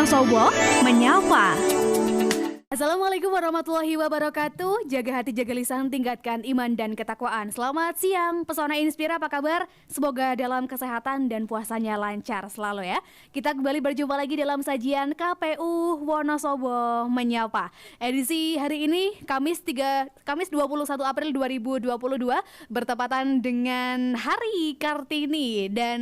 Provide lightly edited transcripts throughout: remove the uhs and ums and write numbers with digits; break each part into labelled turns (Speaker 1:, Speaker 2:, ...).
Speaker 1: Wonosobo menyapa. Assalamualaikum warahmatullahi wabarakatuh. Jaga hati, jaga lisan, tingkatkan iman dan ketakwaan. Selamat siang, Pesona Inspira, apa kabar? Semoga dalam kesehatan dan puasanya lancar selalu ya. Kita kembali berjumpa lagi dalam sajian KPU Wonosobo menyapa. Edisi hari ini Kamis 21 April 2022 bertepatan dengan Hari Kartini, dan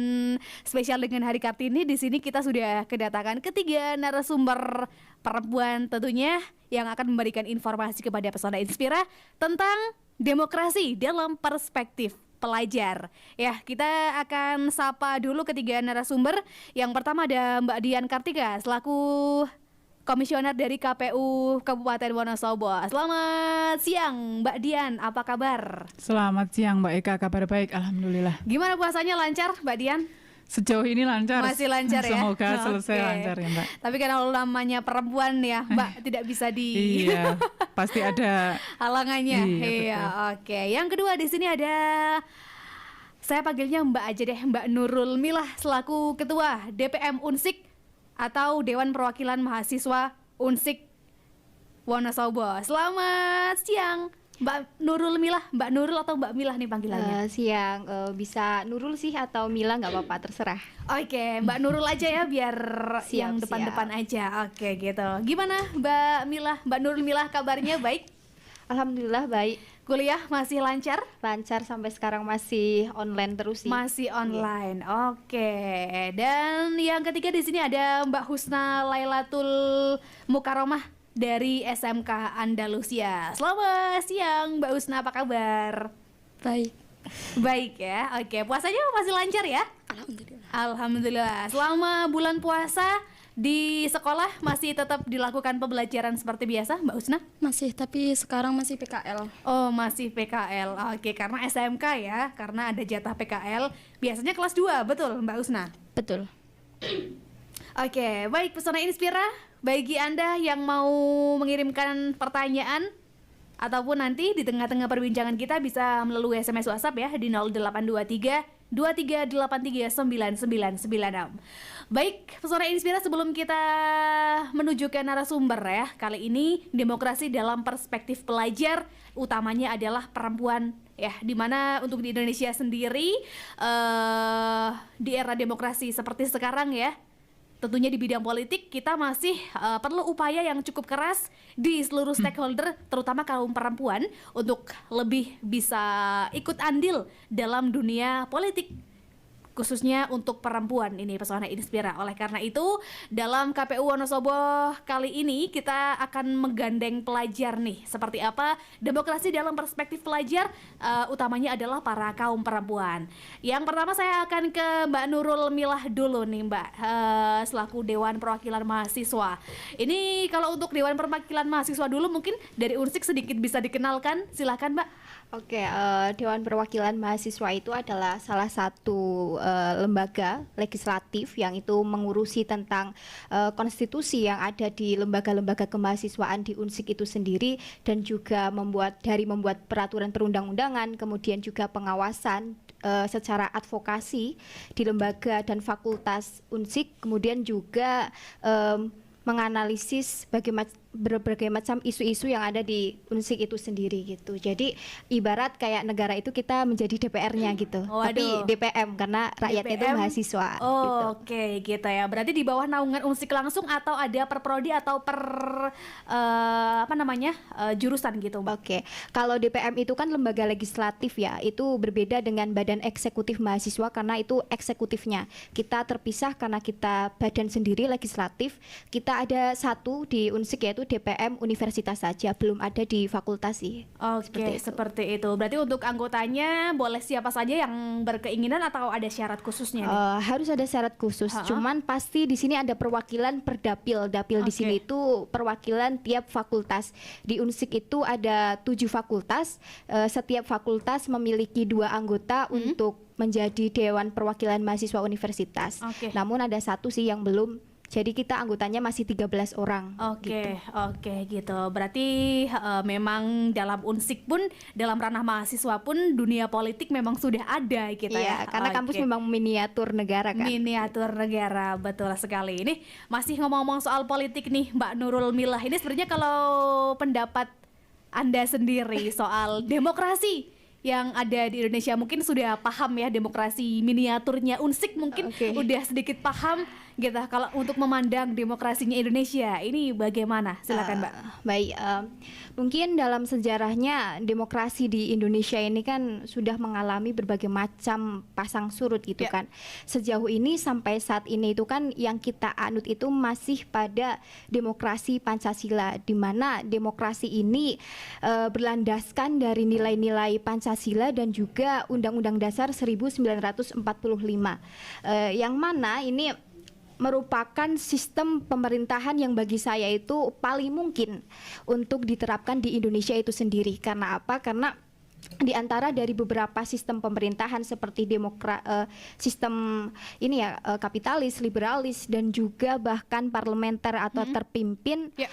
Speaker 1: spesial dengan Hari Kartini di sini kita sudah kedatangan ketiga narasumber perempuan tentunya yang akan memberikan informasi kepada Pesona Inspira tentang demokrasi dalam perspektif pelajar. Ya, kita akan sapa dulu ketiga narasumber. Yang pertama ada Mbak Dian Kartika selaku Komisioner dari KPU Kabupaten Wonosobo. Selamat siang Mbak Dian, apa kabar?
Speaker 2: Selamat siang Mbak Eka, kabar baik, alhamdulillah.
Speaker 1: Gimana puasanya, lancar Mbak Dian?
Speaker 2: Sejauh ini lancar.
Speaker 1: Masih lancar ya?
Speaker 2: Semoga selesai lancar ya Mbak.
Speaker 1: Tapi kan kalau namanya perempuan ya Mbak, tidak bisa
Speaker 2: Iya, pasti ada
Speaker 1: halangannya.
Speaker 2: Iya,
Speaker 1: oke. Yang kedua di sini ada, saya panggilnya Mbak aja deh, Mbak Nurul Milah selaku Ketua DPM Unsik atau Dewan Perwakilan Mahasiswa Unsik Wonosobo. Selamat siang Mbak Nurul Milah, Mbak Nurul atau Mbak Milah nih panggilannya?
Speaker 3: Siang, bisa Nurul sih atau Mila nggak apa-apa, terserah.
Speaker 1: Oke, Mbak Nurul aja ya biar yang depan-depan aja. Oke gitu. Gimana Mbak Milah, Mbak Nurul Milah, kabarnya baik?
Speaker 3: Alhamdulillah baik.
Speaker 1: Kuliah masih lancar?
Speaker 3: Lancar sampai sekarang, masih online terus sih.
Speaker 1: Masih online. Oke. Dan yang ketiga di sini ada Mbak Husna Lailatul Mukaromah dari SMK Andalusia. Selamat siang Mbak Husna, apa kabar?
Speaker 4: Baik.
Speaker 1: Baik ya. Oke, puasanya masih lancar ya?
Speaker 4: Alhamdulillah.
Speaker 1: Alhamdulillah. Selama bulan puasa di sekolah masih tetap dilakukan pembelajaran seperti biasa Mbak Husna?
Speaker 4: Masih, tapi sekarang masih PKL.
Speaker 1: Oh, masih PKL. Oke, karena SMK ya, karena ada jatah PKL. Biasanya kelas 2, betul Mbak Husna?
Speaker 4: Betul.
Speaker 1: Oke, baik Pesona Inspira, bagi Anda yang mau mengirimkan pertanyaan ataupun nanti di tengah-tengah perbincangan kita bisa melalui SMS WhatsApp ya di 0823 2383 9996. Baik, Pesona Inspira, sebelum kita menuju ke narasumber ya, kali ini demokrasi dalam perspektif pelajar, utamanya adalah perempuan ya, dimana untuk di Indonesia sendiri di era demokrasi seperti sekarang ya, tentunya di bidang politik kita masih perlu upaya yang cukup keras di seluruh stakeholder, terutama kaum perempuan, untuk lebih bisa ikut andil dalam dunia politik, khususnya untuk perempuan ini Pesona Inspira. Oleh karena itu, dalam KPU Wonosobo kali ini kita akan menggandeng pelajar nih. Seperti apa demokrasi dalam perspektif pelajar, utamanya adalah para kaum perempuan. Yang pertama saya akan ke Mbak Nurul Milah dulu nih Mbak, selaku Dewan Perwakilan Mahasiswa. Ini kalau untuk Dewan Perwakilan Mahasiswa dulu, mungkin dari Unsik sedikit bisa dikenalkan, silakan Mbak.
Speaker 3: Oke, Dewan Perwakilan Mahasiswa itu adalah salah satu lembaga legislatif yang itu mengurusi tentang konstitusi yang ada di lembaga-lembaga kemahasiswaan di Unsik itu sendiri, dan juga membuat peraturan perundang-undangan, kemudian juga pengawasan secara advokasi di lembaga dan fakultas Unsik, kemudian juga menganalisis berbagai macam isu-isu yang ada di Unsik itu sendiri gitu. Jadi ibarat kayak negara itu kita menjadi DPR-nya gitu. Tapi DPM karena rakyatnya itu mahasiswa gitu.
Speaker 1: Oke, gitu ya. Berarti di bawah naungan Unsik langsung atau ada perprodi atau jurusan gitu, Mbak?
Speaker 3: Oke. Kalau DPM itu kan lembaga legislatif ya. Itu berbeda dengan badan eksekutif mahasiswa karena itu eksekutifnya. Kita terpisah karena kita badan sendiri legislatif. Kita ada satu di Unsik yaitu DPM Universitas saja, belum ada di fakultas sih.
Speaker 1: Oke, seperti itu. Berarti untuk anggotanya boleh siapa saja yang berkeinginan atau ada syarat khususnya nih?
Speaker 3: Harus ada syarat khusus. Cuman pasti di sini ada perwakilan per dapil. Dapil di sini itu perwakilan tiap fakultas. Di Unsik itu ada 7 fakultas. Setiap fakultas memiliki 2 anggota untuk menjadi Dewan Perwakilan Mahasiswa Universitas. Namun ada satu sih yang belum Jadi kita anggotanya masih 13 orang.
Speaker 1: Oke, oke gitu. Berarti memang dalam Unsik pun, dalam ranah mahasiswa pun dunia politik memang sudah ada gitu ya.
Speaker 3: Iya, karena kampus
Speaker 1: Oke.
Speaker 3: memang miniatur negara kan.
Speaker 1: Miniatur negara, betul sekali. Ini masih ngomong-ngomong soal politik nih, Mbak Nurul Milah. Ini sebenarnya kalau pendapat Anda sendiri soal demokrasi yang ada di Indonesia, mungkin sudah paham ya demokrasi miniaturnya Unsik, mungkin
Speaker 3: Oke.
Speaker 1: udah sedikit paham gitu. Kalau untuk memandang demokrasinya Indonesia ini bagaimana? Silakan, Mbak.
Speaker 3: Baik, mungkin dalam sejarahnya demokrasi di Indonesia ini kan sudah mengalami berbagai macam pasang surut gitu
Speaker 1: Ya.
Speaker 3: kan. Sejauh ini sampai saat ini itu kan yang kita anut itu masih pada demokrasi Pancasila, di mana demokrasi ini berlandaskan dari nilai-nilai Pancasila dan juga Undang-Undang Dasar 1945, yang mana ini merupakan sistem pemerintahan yang bagi saya itu paling mungkin untuk diterapkan di Indonesia itu sendiri. Karena apa? Karena di antara dari beberapa sistem pemerintahan seperti sistem ini ya, kapitalis, liberalis dan juga bahkan parlementer atau terpimpin,
Speaker 1: Ya.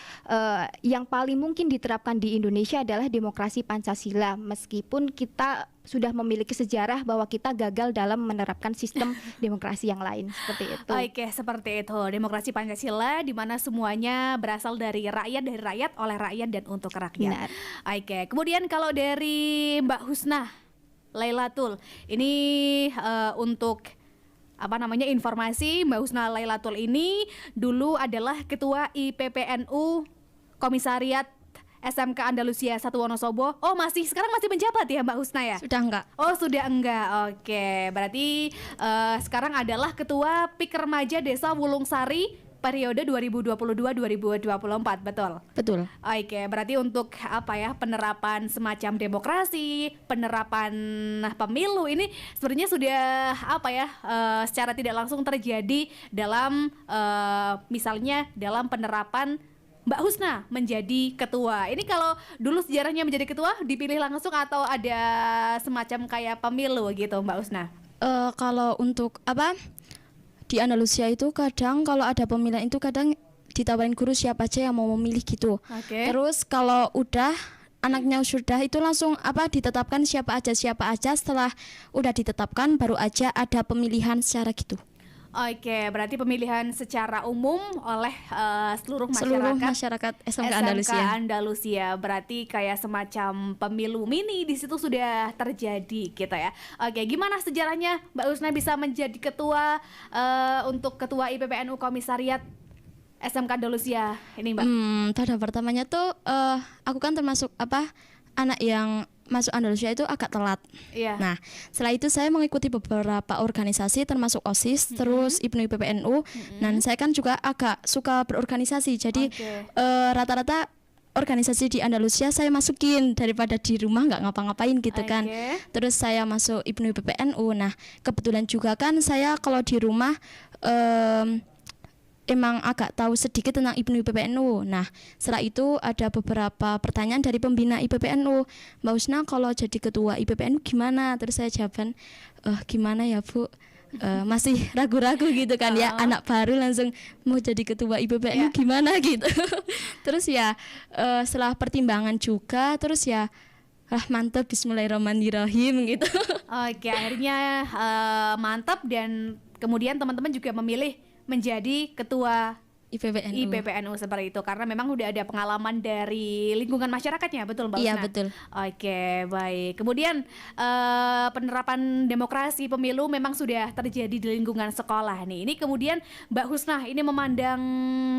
Speaker 3: yang paling mungkin diterapkan di Indonesia adalah demokrasi Pancasila, meskipun kita sudah memiliki sejarah bahwa kita gagal dalam menerapkan sistem demokrasi yang lain seperti itu.
Speaker 1: Oke, seperti itu. Demokrasi Pancasila di mana semuanya berasal dari rakyat, oleh rakyat dan untuk rakyat.
Speaker 3: Benar.
Speaker 1: Oke, kemudian kalau dari Mbak Husna Lailatul, ini untuk apa namanya informasi, Mbak Husna Lailatul ini dulu adalah ketua IPPNU Komisariat SMK Andalusia 1 Wonosobo. Oh, sekarang masih menjabat ya Mbak Husna ya?
Speaker 4: Sudah enggak?
Speaker 1: Oh, sudah enggak. Oke, berarti sekarang adalah Ketua PIK Remaja Desa Wulung Sari periode 2022-2024, betul?
Speaker 4: Betul.
Speaker 1: Oke, berarti untuk apa ya, penerapan semacam demokrasi, penerapan pemilu ini sebenarnya sudah apa ya, secara tidak langsung terjadi dalam misalnya dalam penerapan Mbak Husna menjadi ketua. Ini kalau dulu sejarahnya menjadi ketua dipilih langsung atau ada semacam kayak pemilu gitu Mbak Husna?
Speaker 4: Kalau untuk apa di Andalusia itu kadang kalau ada pemilihan itu kadang ditawarin guru siapa aja yang mau memilih gitu.
Speaker 1: Oke.
Speaker 4: Terus kalau udah anaknya sudah itu langsung apa ditetapkan siapa aja setelah udah ditetapkan baru aja ada pemilihan secara gitu.
Speaker 1: Oke, berarti pemilihan secara umum oleh seluruh
Speaker 4: Seluruh
Speaker 1: masyarakat
Speaker 4: masyarakat SMK Andalusia.
Speaker 1: Andalusia. Berarti kayak semacam pemilu mini di situ sudah terjadi gitu ya. Oke, gimana sejarahnya Mbak Husna bisa menjadi ketua untuk ketua IPPNU Komisariat SMK Andalusia ini Mbak?
Speaker 4: Pada pertamanya tuh aku kan termasuk apa anak yang masuk Andalusia itu agak telat.
Speaker 1: Iya.
Speaker 4: Nah, setelah itu saya mengikuti beberapa organisasi termasuk OSIS, terus IPNU IPPNU. Dan saya kan juga agak suka berorganisasi. Jadi
Speaker 1: Oke.
Speaker 4: rata-rata organisasi di Andalusia saya masukin daripada di rumah nggak ngapa-ngapain gitu kan.
Speaker 1: Oke.
Speaker 4: Terus saya masuk IPNU IPPNU. Nah, kebetulan juga kan saya kalau di rumah emang agak tahu sedikit tentang IPNU IPPNU. Nah, setelah itu ada beberapa pertanyaan dari pembina IPPNU. Mbak Husna kalau jadi ketua IPPNU gimana? Terus saya jawaban, gimana ya Bu? Masih ragu-ragu gitu kan ya, anak baru langsung mau jadi ketua IPPNU gimana gitu. Terus ya setelah pertimbangan juga, terus ya mantap bismillahirrahmanirrahim gitu.
Speaker 1: Oke, akhirnya mantap dan kemudian teman-teman juga memilih menjadi ketua IPPNU seperti itu karena memang udah ada pengalaman dari lingkungan masyarakatnya, betul Mbak
Speaker 4: Iya,
Speaker 1: Husna?
Speaker 4: betul.
Speaker 1: Oke, baik. Kemudian penerapan demokrasi pemilu memang sudah terjadi di lingkungan sekolah nih. Ini kemudian Mbak Husna ini memandang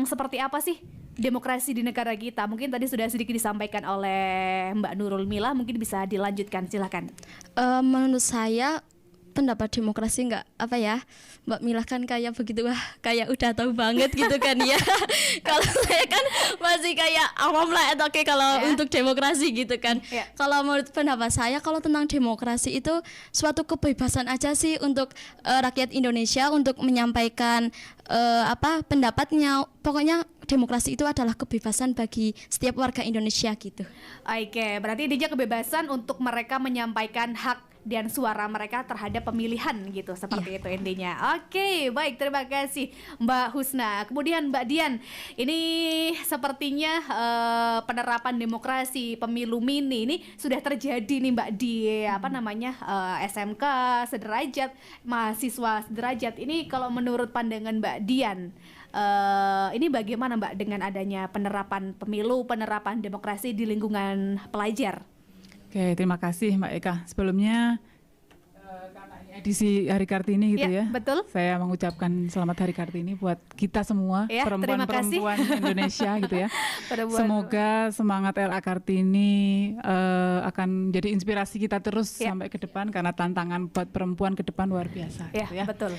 Speaker 1: seperti apa sih demokrasi di negara kita? Mungkin tadi sudah sedikit disampaikan oleh Mbak Nurul Milah, mungkin bisa dilanjutkan, silakan.
Speaker 4: Menurut saya pendapat demokrasi nggak apa ya, Mbak Milah kan kayak begitu kayak udah tahu banget gitu kan ya. Kalau saya kan masih kayak awam lah atau kayak kalau untuk demokrasi gitu kan. Kalau menurut pendapat saya kalau tentang demokrasi itu suatu kebebasan aja sih untuk rakyat Indonesia untuk menyampaikan pendapatnya. Pokoknya demokrasi itu adalah kebebasan bagi setiap warga Indonesia gitu.
Speaker 1: Oke, berarti intinya kebebasan untuk mereka menyampaikan hak dan suara mereka terhadap pemilihan gitu, seperti itu intinya. Oke, baik, terima kasih Mbak Husna. Kemudian Mbak Dian, ini sepertinya penerapan demokrasi pemilu mini ini sudah terjadi nih Mbak di SMK sederajat, mahasiswa sederajat. Ini kalau menurut pandangan Mbak Dian, ini bagaimana Mbak dengan adanya penerapan pemilu, penerapan demokrasi di lingkungan pelajar?
Speaker 2: Oke, terima kasih Mbak Eka. Sebelumnya karena ini edisi Hari Kartini gitu ya,
Speaker 1: betul.
Speaker 2: Saya mengucapkan selamat Hari Kartini buat kita semua,
Speaker 1: Ya,
Speaker 2: perempuan-perempuan Indonesia gitu ya.
Speaker 1: Perempuan.
Speaker 2: Semoga semangat RA Kartini akan jadi inspirasi kita terus sampai ke depan, karena tantangan buat perempuan ke depan luar biasa.
Speaker 1: Ya,
Speaker 2: gitu ya.
Speaker 1: betul.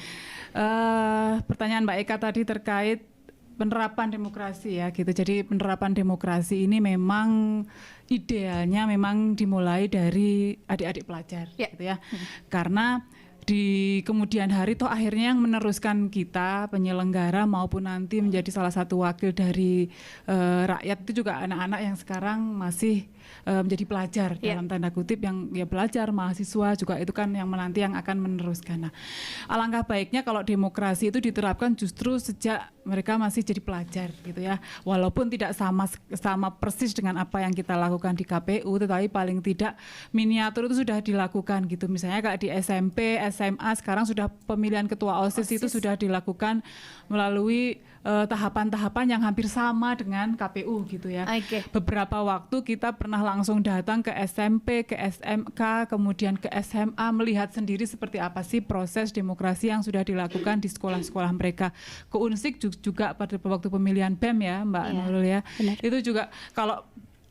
Speaker 2: Pertanyaan Mbak Eka tadi terkait penerapan demokrasi ya gitu. Jadi penerapan demokrasi ini memang idealnya memang dimulai dari adik-adik pelajar gitu ya. Karena di kemudian hari toh akhirnya yang meneruskan kita penyelenggara maupun nanti menjadi salah satu wakil dari rakyat itu juga anak-anak yang sekarang masih menjadi pelajar dalam tanda kutip, yang ya belajar, mahasiswa juga itu kan yang menanti yang akan meneruskan. Nah, alangkah baiknya kalau demokrasi itu diterapkan justru sejak mereka masih jadi pelajar gitu ya. Walaupun tidak sama persis dengan apa yang kita lakukan di KPU, tetapi paling tidak miniatur itu sudah dilakukan gitu. Misalnya kayak di SMP, SMA sekarang sudah pemilihan ketua OSIS itu sudah dilakukan melalui tahapan-tahapan yang hampir sama dengan KPU gitu ya. Beberapa waktu kita pernah langsung datang ke SMP, ke SMK, kemudian ke SMA, melihat sendiri seperti apa sih proses demokrasi yang sudah dilakukan di sekolah-sekolah mereka. Ke Unsik juga pada waktu pemilihan BEM ya Mbak Nurul ya. Benar. Itu juga kalau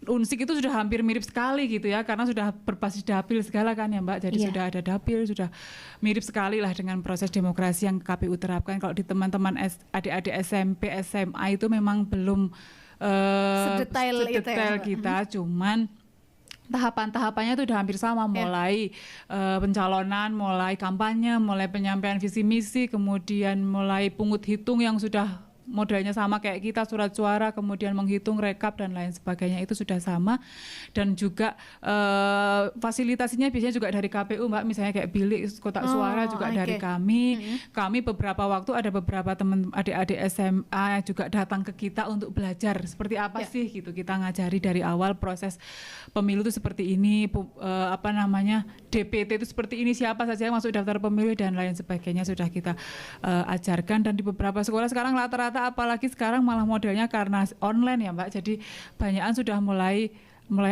Speaker 2: Unsik itu sudah hampir mirip sekali gitu ya, karena sudah berbasis dapil segala kan ya Mbak. Jadi sudah ada dapil, sudah mirip sekali lah dengan proses demokrasi yang KPU terapkan. Kalau di teman-teman adik-adik SMP, SMA itu memang belum sedetail kita, cuman tahapan-tahapannya itu sudah hampir sama, mulai pencalonan, mulai kampanye, mulai penyampaian visi misi, kemudian mulai pungut hitung yang sudah modelnya sama kayak kita, surat suara, kemudian menghitung rekap dan lain sebagainya itu sudah sama. Dan juga fasilitasinya biasanya juga dari KPU Mbak, misalnya kayak bilik kotak suara juga dari kami. Kami beberapa waktu ada beberapa teman adik-adik SMA juga datang ke kita untuk belajar seperti apa sih gitu. Kita ngajari dari awal proses pemilu itu seperti ini, DPT itu seperti ini, siapa saja yang masuk daftar pemilih dan lain sebagainya sudah kita ajarkan. Dan di beberapa sekolah sekarang rata-rata apalagi sekarang malah modelnya karena online ya Mbak, jadi banyakan sudah mulai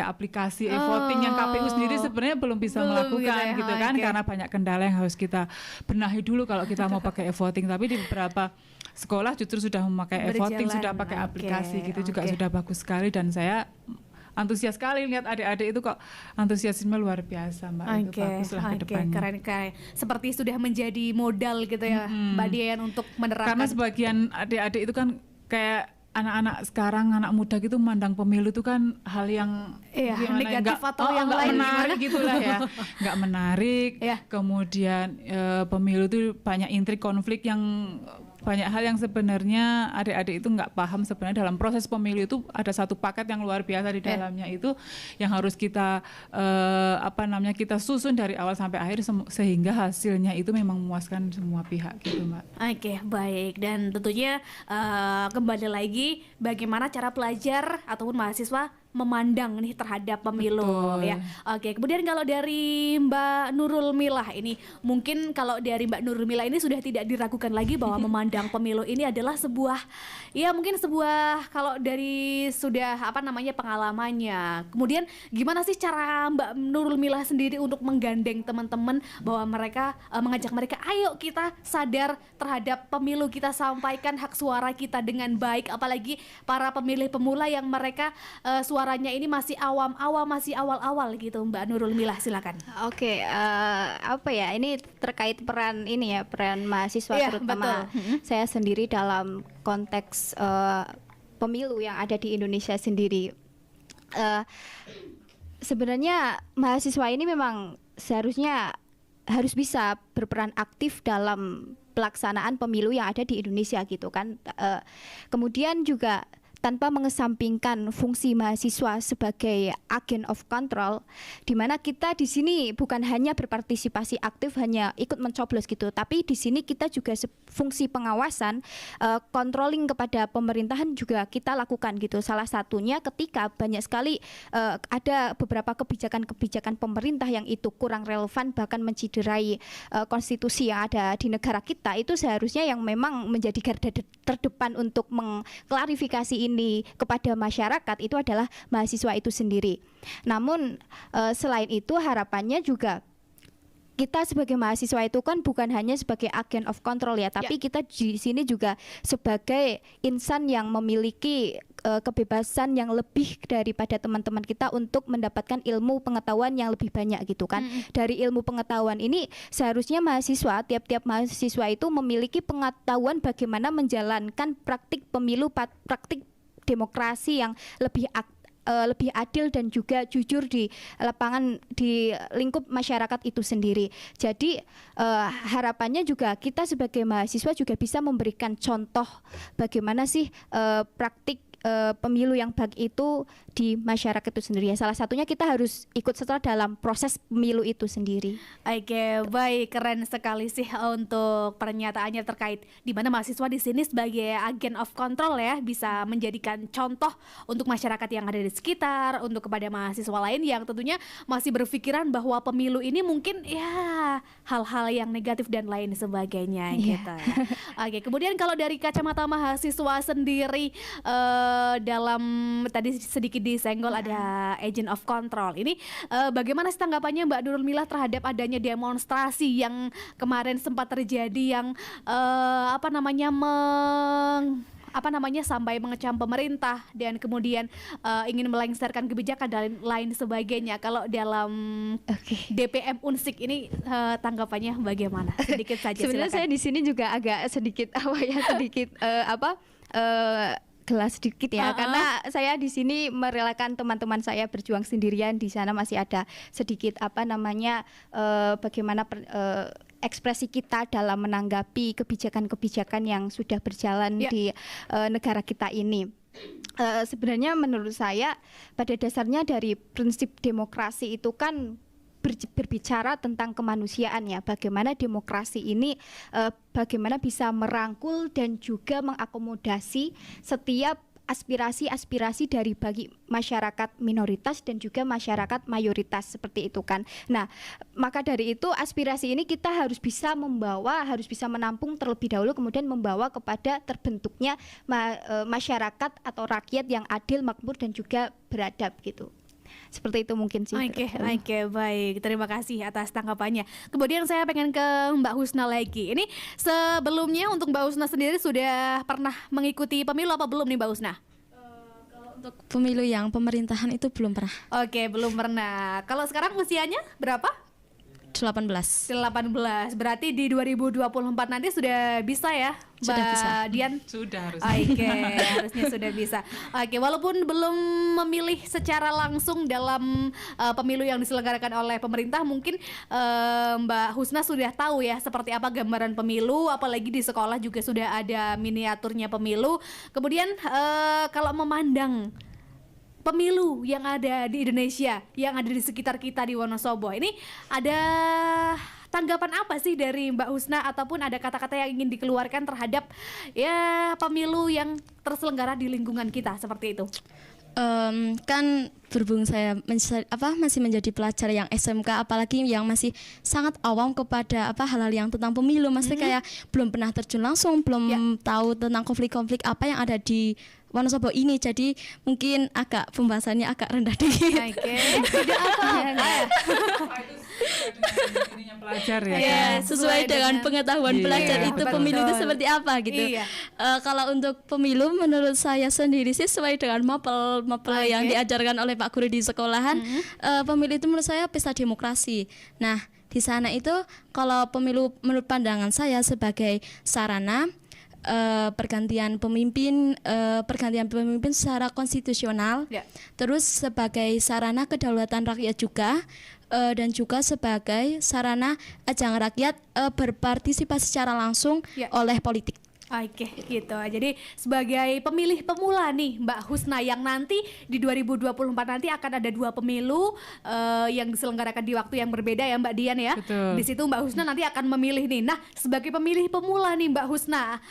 Speaker 2: aplikasi e-voting yang KPU sendiri sebenarnya belum bisa melakukan gitu kan, karena banyak kendala yang harus kita benahi dulu kalau kita mau pakai e-voting. Tapi di beberapa sekolah justru sudah memakai e-voting, sudah pakai aplikasi gitu, juga sudah bagus sekali. Dan saya antusias sekali lihat adik-adik itu kok antusiasme luar biasa Mbak. Itu baguslah ke depannya.
Speaker 1: Keren. Seperti sudah menjadi modal gitu ya Mbak Dian untuk menerapkan.
Speaker 2: Karena sebagian adik-adik itu kan kayak anak-anak sekarang, anak muda gitu memandang pemilu itu kan hal yang
Speaker 1: negatif atau yang lain
Speaker 2: menarik gitulah ya. Nggak menarik. Kemudian pemilu itu banyak intrik, konflik, yang banyak hal yang sebenarnya adik-adik itu nggak paham. Sebenarnya dalam proses pemilu itu ada satu paket yang luar biasa di dalamnya itu yang harus kita kita susun dari awal sampai akhir sehingga hasilnya itu memang memuaskan semua pihak gitu Mbak.
Speaker 1: Baik. Dan tentunya kembali lagi bagaimana cara pelajar ataupun mahasiswa memandang nih terhadap pemilu. Ya. Kemudian kalau dari Mbak Nurul Milah ini, mungkin kalau dari Mbak Nurul Milah ini sudah tidak diragukan lagi bahwa memandang pemilu ini adalah sebuah kalau dari sudah pengalamannya. Kemudian gimana sih cara Mbak Nurul Milah sendiri untuk menggandeng teman-teman bahwa mereka mengajak mereka, ayo kita sadar terhadap pemilu, kita sampaikan hak suara kita dengan baik, apalagi para pemilih pemula yang mereka suaranya ini masih awam-awam, masih awal-awal gitu. Mbak Nurul Milah, silakan.
Speaker 3: Ini terkait peran mahasiswa terutama saya sendiri dalam konteks pemilu yang ada di Indonesia sendiri. Sebenarnya mahasiswa ini memang seharusnya harus bisa berperan aktif dalam pelaksanaan pemilu yang ada di Indonesia gitu kan. Kemudian juga tanpa mengesampingkan fungsi mahasiswa sebagai agen of control, di mana kita di sini bukan hanya berpartisipasi aktif, hanya ikut mencoblos gitu, tapi di sini kita juga fungsi pengawasan, controlling kepada pemerintahan juga kita lakukan gitu. Salah satunya ketika banyak sekali ada beberapa kebijakan-kebijakan pemerintah yang itu kurang relevan, bahkan menciderai konstitusi yang ada di negara kita, itu seharusnya yang memang menjadi garda terdepan untuk mengklarifikasi ini kepada masyarakat itu adalah mahasiswa itu sendiri. Namun selain itu harapannya juga kita sebagai mahasiswa itu kan bukan hanya sebagai agen of control ya, tapi kita di sini juga sebagai insan yang memiliki kebebasan yang lebih daripada teman-teman kita untuk mendapatkan ilmu pengetahuan yang lebih banyak gitu kan. Dari ilmu pengetahuan ini seharusnya mahasiswa, tiap-tiap mahasiswa itu memiliki pengetahuan bagaimana menjalankan praktik pemilu, praktik demokrasi yang lebih adil dan juga jujur di lapangan, di lingkup masyarakat itu sendiri. Jadi harapannya juga kita sebagai mahasiswa juga bisa memberikan contoh bagaimana sih praktik pemilu yang baik itu di masyarakat itu sendiri. Salah satunya kita harus ikut serta dalam proses pemilu itu sendiri.
Speaker 1: Oke, baik, keren sekali sih untuk pernyataannya terkait di mana mahasiswa di sini sebagai agen of control ya, bisa menjadikan contoh untuk masyarakat yang ada di sekitar, untuk kepada mahasiswa lain yang tentunya masih berpikiran bahwa pemilu ini mungkin ya hal-hal yang negatif dan lain sebagainya gitu. Oke, kemudian kalau dari kacamata mahasiswa sendiri, dalam tadi sedikit disenggol ada agent of control ini, bagaimana sih tanggapannya Mbak Nurul Milah terhadap adanya demonstrasi yang kemarin sempat terjadi yang sampai mengecam pemerintah dan kemudian ingin melengsarkan kebijakan dan lain sebagainya. Kalau dalam DPM Unsik ini tanggapannya bagaimana? Sedikit saja.
Speaker 3: Sebenarnya saya di sini juga agak sedikit gelas sedikit ya, karena saya di sini merelakan teman-teman saya berjuang sendirian. Di sana masih ada sedikit bagaimana ekspresi kita dalam menanggapi kebijakan-kebijakan yang sudah berjalan di negara kita ini. Sebenarnya menurut saya pada dasarnya dari prinsip demokrasi itu kan berbicara tentang kemanusiaan ya, bagaimana demokrasi ini bagaimana bisa merangkul dan juga mengakomodasi setiap aspirasi-aspirasi dari bagi masyarakat minoritas dan juga masyarakat mayoritas seperti itu kan. Nah, maka dari itu aspirasi ini kita harus bisa menampung terlebih dahulu, kemudian membawa kepada terbentuknya masyarakat atau rakyat yang adil, makmur dan juga beradab gitu. Seperti itu mungkin sih.
Speaker 1: Oke, baik. Terima kasih atas tanggapannya. Kemudian saya pengen ke Mbak Husna lagi. Ini sebelumnya untuk Mbak Husna sendiri sudah pernah mengikuti pemilu apa belum nih Mbak Husna?
Speaker 4: Kalau untuk pemilu yang pemerintahan itu belum pernah.
Speaker 1: Oke, belum pernah. Kalau sekarang usianya berapa?
Speaker 4: 18.
Speaker 1: Berarti di 2024 nanti sudah bisa ya,
Speaker 4: Sudah
Speaker 1: Mbak
Speaker 4: bisa.
Speaker 1: Dian?
Speaker 2: Sudah harusnya.
Speaker 1: Oke, harusnya sudah bisa. Oke, walaupun belum memilih secara langsung dalam pemilu yang diselenggarakan oleh pemerintah, mungkin Mbak Husna sudah tahu ya seperti apa gambaran pemilu, apalagi di sekolah juga sudah ada miniaturnya pemilu. Kemudian kalau memandang pemilu yang ada di Indonesia, yang ada di sekitar kita di Wonosobo, ini ada tanggapan apa sih dari Mbak Husna ataupun ada kata-kata yang ingin dikeluarkan terhadap ya pemilu yang terselenggara di lingkungan kita seperti itu?
Speaker 4: Kan berhubung saya masih menjadi pelajar yang SMK, apalagi yang masih sangat awam kepada hal-hal yang tentang pemilu, maksudnya kayak belum pernah terjun langsung, belum tahu tentang konflik-konflik apa yang ada di Wonosobo ini, jadi mungkin pembahasannya agak rendah dikit.
Speaker 1: Oke, tidak apa-apa.
Speaker 2: Pelajar ya.
Speaker 4: Ya, sesuai dengan pengetahuan pelajar itu
Speaker 1: betul.
Speaker 4: pemilu itu seperti apa gitu.
Speaker 1: Iya.
Speaker 4: Kalau untuk pemilu menurut saya sendiri sih sesuai dengan mapel yang diajarkan oleh Pak Guru di sekolahan. Pemilu itu menurut saya pesta demokrasi. Nah, di sana itu kalau pemilu menurut pandangan saya sebagai sarana pergantian pemimpin secara konstitusional, terus sebagai sarana kedaulatan rakyat juga, dan juga sebagai sarana ajang rakyat berpartisipasi secara langsung oleh politik.
Speaker 1: Oke, gitu. Jadi sebagai pemilih pemula nih Mbak Husna, yang nanti di 2024 nanti akan ada 2 pemilu yang diselenggarakan di waktu yang berbeda ya Mbak Dian ya.
Speaker 2: Betul.
Speaker 1: Di situ Mbak Husna nanti akan memilih nih. Nah, sebagai pemilih pemula nih Mbak Husna,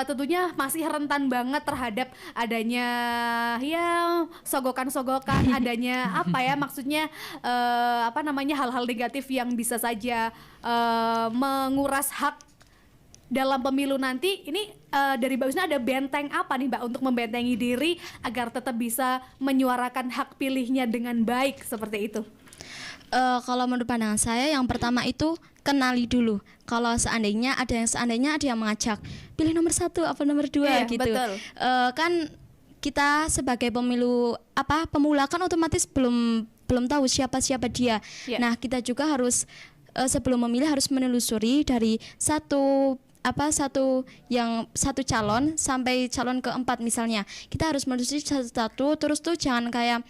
Speaker 1: tentunya masih rentan banget terhadap adanya ya sogokan-sogokan, adanya apa ya maksudnya apa namanya hal-hal negatif yang bisa saja menguras hak dalam pemilu nanti. Ini dari Mbak Husna ada benteng apa nih Mbak untuk membentengi diri agar tetap bisa menyuarakan hak pilihnya dengan baik seperti itu?
Speaker 4: Kalau menurut pandangan saya, yang pertama itu kenali dulu. Kalau seandainya ada yang mengajak pilih nomor 1 apa nomor 2
Speaker 1: Iya,
Speaker 4: gitu.
Speaker 1: betul.
Speaker 4: Kan kita sebagai pemula kan otomatis belum tahu siapa dia.
Speaker 1: Iya.
Speaker 4: Nah, kita juga harus sebelum memilih harus menelusuri dari satu calon sampai calon keempat misalnya. Kita harus menelusuri satu-satu, terus tuh jangan kayak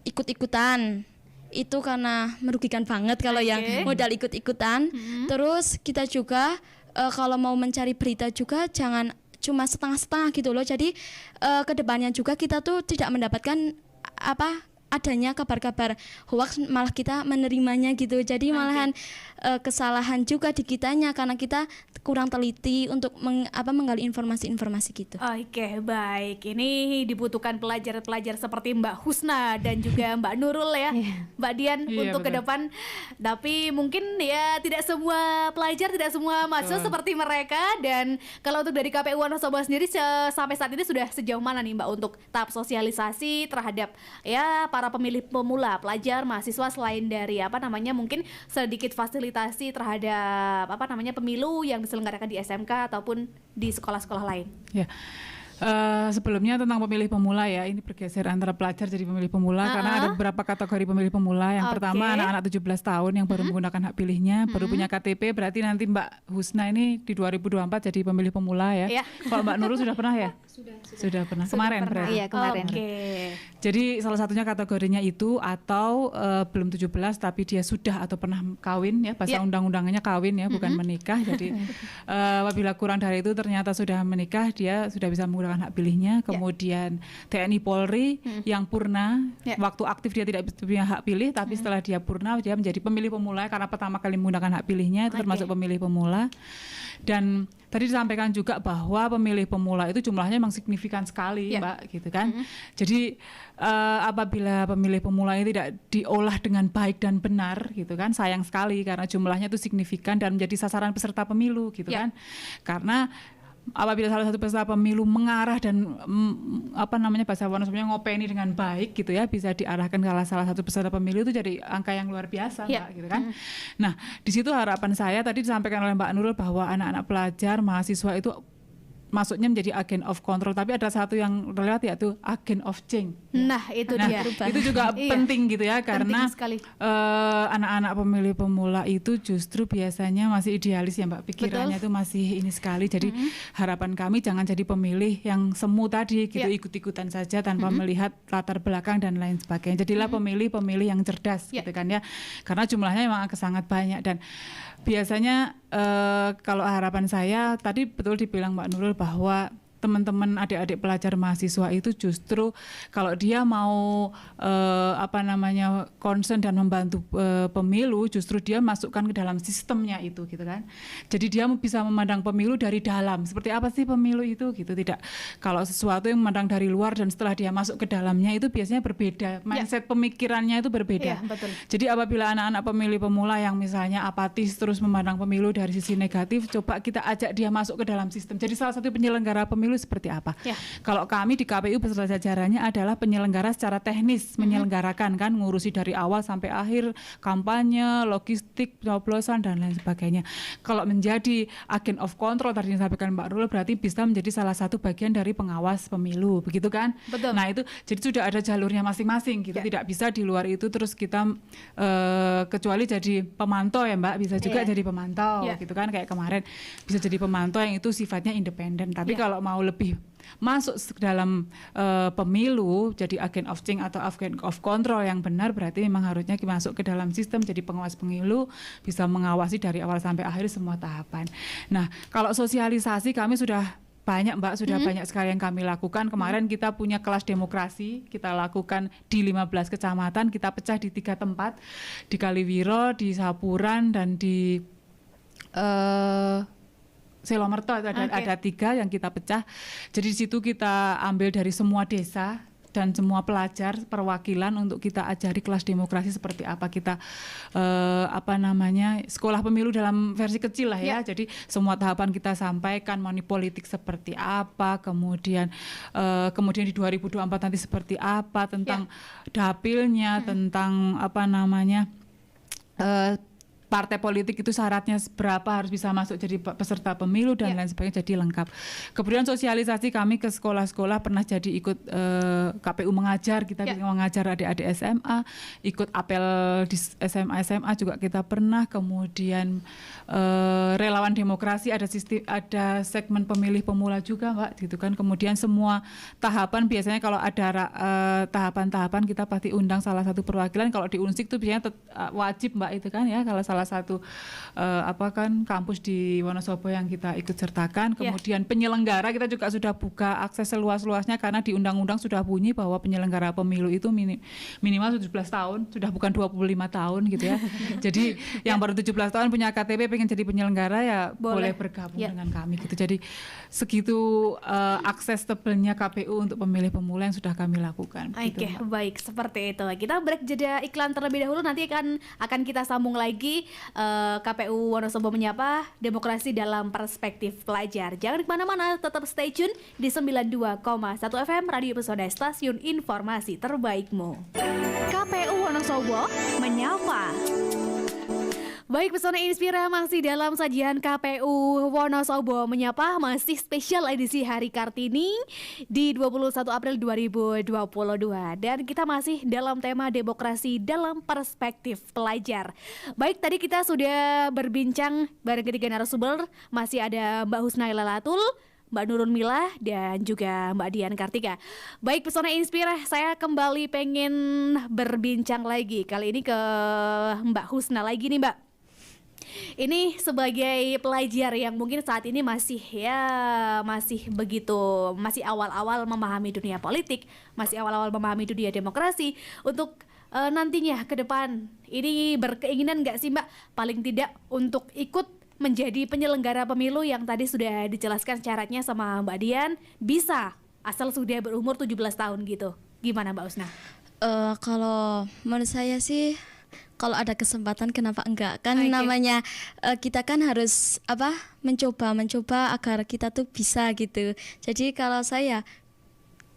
Speaker 4: ikut-ikutan. Itu karena merugikan banget kalau yang modal ikut-ikutan. Terus kita juga kalau mau mencari berita juga jangan cuma setengah-setengah gitu loh. Jadi kedepannya juga kita tuh tidak mendapatkan adanya kabar-kabar hoax, malah kita menerimanya gitu. Jadi malahan kesalahan juga di kitanya karena kita kurang teliti untuk menggali informasi-informasi gitu.
Speaker 1: Oke, baik. Ini dibutuhkan pelajar-pelajar seperti Mbak Husna dan juga Mbak Nurul ya, Mbak Dian untuk ke depan. Tapi mungkin ya tidak semua pelajar, tidak semua mahasiswa seperti mereka. Dan kalau untuk dari KPU Wonosobo sendiri sampai saat ini sudah sejauh mana nih Mbak untuk tahap sosialisasi terhadap ya para pemilih pemula, pelajar, mahasiswa, selain dari mungkin sedikit fasilitasi terhadap pemilu yang diselenggarakan di SMK ataupun di sekolah-sekolah lain?
Speaker 2: Ya. Sebelumnya tentang pemilih pemula ya, ini bergeser antara pelajar jadi pemilih pemula karena ada beberapa kategori pemilih pemula. Yang pertama anak-anak 17 tahun yang baru menggunakan hak pilihnya, baru punya KTP, berarti nanti Mbak Husna ini di 2024 jadi pemilih pemula ya. Kalau Mbak Nurul sudah pernah ya? Sudah pernah. Kemarin berarti.
Speaker 3: Iya, kemarin.
Speaker 2: Jadi salah satunya kategorinya itu atau belum 17 tapi dia sudah atau pernah kawin ya, bahasa undang-undangannya kawin ya, bukan menikah. Jadi apabila kurang dari itu ternyata sudah menikah, dia sudah bisa menggunakan hak pilihnya. Kemudian TNI Polri yang purna, waktu aktif dia tidak punya hak pilih, tapi setelah dia purna dia menjadi pemilih pemula karena pertama kali menggunakan hak pilihnya, itu termasuk pemilih pemula. Dan tadi disampaikan juga bahwa pemilih pemula itu jumlahnya memang signifikan sekali, Mbak, gitu kan. Jadi apabila pemilih pemula ini tidak diolah dengan baik dan benar, gitu kan, sayang sekali karena jumlahnya itu signifikan dan menjadi sasaran peserta pemilu, gitu kan. Karena apabila salah satu peserta pemilu mengarah dan bahasa Wonosobonya ngopeni dengan baik gitu ya, bisa diarahkan ke salah satu peserta pemilu, itu jadi angka yang luar biasa, Mbak, gitu kan. Nah, di situ harapan saya tadi disampaikan oleh Mbak Nurul bahwa anak-anak pelajar, mahasiswa itu masuknya menjadi agent of control, tapi ada satu yang terlewat yaitu agent of change.
Speaker 1: Nah, itu dia.
Speaker 2: Itu juga penting gitu ya, karena anak-anak pemilih pemula itu justru biasanya masih idealis ya Mbak, pikirannya itu masih ini sekali. Jadi harapan kami jangan jadi pemilih yang semu tadi gitu, ikut-ikutan saja tanpa melihat latar belakang dan lain sebagainya. Jadilah pemilih-pemilih yang cerdas gitu kan ya, karena jumlahnya memang sangat banyak. Dan biasanya kalau harapan saya tadi betul dibilang Mbak Nurul bahwa teman-teman adik-adik pelajar mahasiswa itu justru kalau dia mau concern dan membantu pemilu, justru dia masukkan ke dalam sistemnya itu gitu kan. Jadi dia bisa memandang pemilu dari dalam. Seperti apa sih pemilu itu gitu, tidak kalau sesuatu yang memandang dari luar dan setelah dia masuk ke dalamnya itu biasanya berbeda. Mindset pemikirannya itu berbeda.
Speaker 1: Betul.
Speaker 2: Jadi apabila anak-anak pemilih pemula yang misalnya apatis terus memandang pemilu dari sisi negatif, coba kita ajak dia masuk ke dalam sistem. Jadi salah satu penyelenggara pemilu seperti apa? Kalau kami di KPU beserta jajarannya adalah penyelenggara secara teknis, menyelenggarakan kan, ngurusi dari awal sampai akhir, kampanye, logistik, pencoblosan dan lain sebagainya. Kalau menjadi agent of control tadi yang disampaikan Mbak Nurul, berarti bisa menjadi salah satu bagian dari pengawas pemilu, begitu kan? Betul. Nah itu jadi sudah ada jalurnya masing-masing gitu, tidak bisa di luar itu terus kita kecuali jadi pemantau ya Mbak, bisa juga jadi pemantau gitu kan, kayak kemarin bisa jadi pemantau yang itu sifatnya independen. Tapi kalau mau mau lebih masuk dalam pemilu jadi agen of change atau agen of control yang benar, berarti memang harusnya masuk ke dalam sistem jadi pengawas pemilu, bisa mengawasi dari awal sampai akhir semua tahapan. Nah, kalau sosialisasi kami sudah banyak Mbak, sudah banyak sekali yang kami lakukan. Kemarin kita punya kelas demokrasi, kita lakukan di 15 kecamatan, kita pecah di 3 tempat, di Kaliwiro, di Sapuran, dan di Selomerto. Ada 3 yang kita pecah. Jadi di situ kita ambil dari semua desa dan semua pelajar perwakilan untuk kita ajari kelas demokrasi seperti apa, kita sekolah pemilu dalam versi kecil lah ya. Jadi semua tahapan kita sampaikan, money politik seperti apa, kemudian di 2024 nanti seperti apa, tentang dapilnya, tentang partai politik itu syaratnya berapa, harus bisa masuk jadi peserta pemilu dan lain sebagainya, jadi lengkap. Kemudian sosialisasi kami ke sekolah-sekolah, pernah jadi ikut KPU mengajar, kita mengajar adik-adik SMA, ikut apel di SMA juga kita pernah. Kemudian relawan demokrasi, ada segmen pemilih pemula juga Mbak, gitu kan. Kemudian semua tahapan biasanya kalau ada tahapan-tahapan kita pasti undang salah satu perwakilan. Kalau di Unsik itu biasanya wajib Mbak itu kan ya, kalau salah satu kampus di Wonosobo yang kita ikut sertakan. Kemudian penyelenggara kita juga sudah buka akses seluas-luasnya, karena di undang-undang sudah bunyi bahwa penyelenggara pemilu itu minimal 17 tahun, sudah bukan 25 tahun gitu ya. Jadi yang baru 17 tahun punya KTP pengen jadi penyelenggara ya boleh bergabung dengan kami gitu. Jadi segitu akses tebelnya KPU untuk pemilih pemula yang sudah kami lakukan.
Speaker 1: Oke, baik, seperti itu. Kita break jeda iklan terlebih dahulu, nanti akan kita sambung lagi. KPU Wonosobo menyapa demokrasi dalam perspektif pelajar. Jangan kemana-mana, tetap stay tune di 92,1 FM Radio Pesona, stasiun informasi terbaikmu. KPU Wonosobo menyapa. Baik, Pesona Inspira masih dalam sajian KPU Wonosobo menyapa, masih spesial edisi Hari Kartini di 21 April 2022, dan kita masih dalam tema demokrasi dalam perspektif pelajar. Baik, tadi kita sudah berbincang bareng ketiga narasumber, masih ada Mbak Husnaila Latul, Mbak Nurun Milah, dan juga Mbak Dian Kartika. Baik, Pesona Inspira, saya kembali pengen berbincang lagi, kali ini ke Mbak Husna lagi nih Mbak. Ini sebagai pelajar yang mungkin saat ini masih awal-awal memahami dunia politik, masih awal-awal memahami dunia demokrasi, untuk nantinya ke depan ini berkeinginan nggak sih Mbak, paling tidak untuk ikut menjadi penyelenggara pemilu yang tadi sudah dijelaskan syaratnya sama Mbak Dian, bisa asal sudah berumur 17 tahun gitu. Gimana Mbak Husna?
Speaker 4: Kalau menurut saya sih, kalau ada kesempatan kenapa enggak, kan namanya kita kan harus mencoba agar kita tuh bisa gitu. Jadi kalau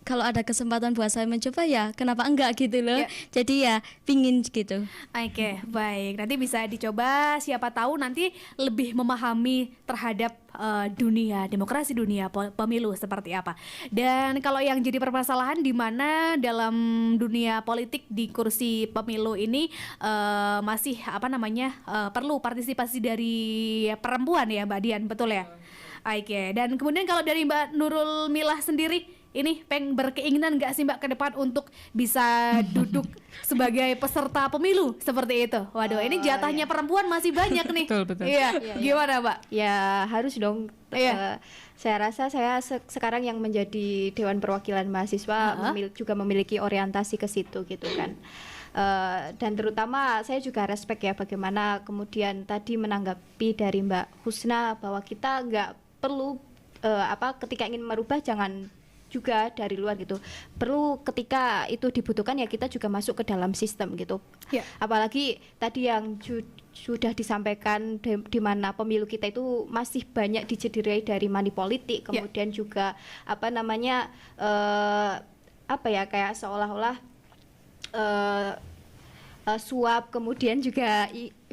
Speaker 4: kalau ada kesempatan buat saya mencoba ya kenapa enggak gitu loh. Jadi ya pingin gitu.
Speaker 1: Oke, baik, nanti bisa dicoba, siapa tahu nanti lebih memahami terhadap dunia demokrasi, dunia pemilu seperti apa. Dan kalau yang jadi permasalahan di mana dalam dunia politik di kursi pemilu ini masih perlu partisipasi dari perempuan ya Mbak Dian, betul ya? Oke, dan kemudian kalau dari Mbak Nurul Milah sendiri, ini berkeinginan nggak sih Mbak ke depan untuk bisa duduk sebagai peserta pemilu seperti itu? Waduh, ini jatahnya perempuan masih banyak nih.
Speaker 2: Betul.
Speaker 1: Iya, gimana Mbak?
Speaker 3: Ya harus dong. Saya rasa saya sekarang yang menjadi Dewan Perwakilan Mahasiswa juga memiliki orientasi ke situ gitu kan. Dan terutama saya juga respect ya bagaimana kemudian tadi menanggapi dari Mbak Husna bahwa kita nggak perlu ketika ingin merubah jangan juga dari luar gitu, perlu ketika itu dibutuhkan ya kita juga masuk ke dalam sistem gitu. Apalagi tadi yang sudah disampaikan di mana pemilu kita itu masih banyak dicederai dari money politik, kemudian juga kayak seolah-olah suap, kemudian juga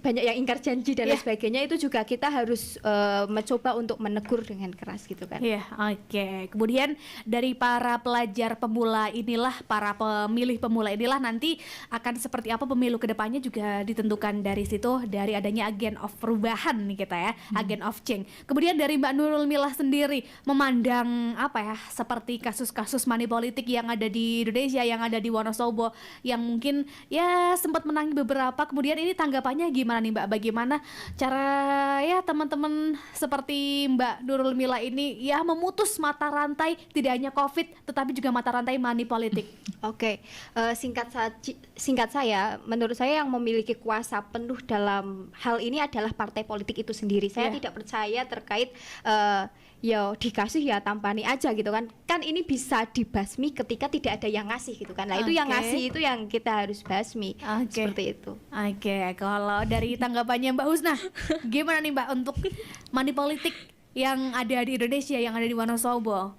Speaker 3: banyak yang ingkar janji dan lain
Speaker 1: Iya.
Speaker 3: sebagainya, itu juga kita harus mencoba untuk menegur dengan keras gitu kan.
Speaker 1: Iya, oke. Kemudian dari para pelajar pemula inilah, para pemilih pemula inilah nanti akan seperti apa pemilu kedepannya juga ditentukan dari situ, dari adanya agen of perubahan nih kita ya, agen of change. Kemudian dari Mbak Nurul Milah sendiri memandang apa ya, seperti kasus-kasus money politik yang ada di Indonesia, yang ada di Wonosobo, yang mungkin ya sempat menangi beberapa. Kemudian ini tanggapannya gimana nih Mbak? Bagaimana cara ya teman-teman seperti Mbak Nurul Milah ini ya memutus mata rantai tidak hanya COVID tetapi juga mata rantai money politik?
Speaker 3: Oke, singkat saya, menurut saya yang memiliki kuasa penuh dalam hal ini adalah partai politik itu sendiri. Saya
Speaker 1: Iya.
Speaker 3: tidak percaya terkait ya dikasih ya tampani aja gitu kan. Kan ini bisa dibasmi ketika tidak ada yang ngasih gitu kan. Nah, itu yang
Speaker 1: Oke.
Speaker 3: ngasih itu yang kita harus basmi.
Speaker 1: Oke.
Speaker 3: Seperti itu.
Speaker 1: Oke, kalau dari tanggapannya Mbak Husna, gimana nih Mbak untuk money politik yang ada di Indonesia, yang ada di Wonosobo,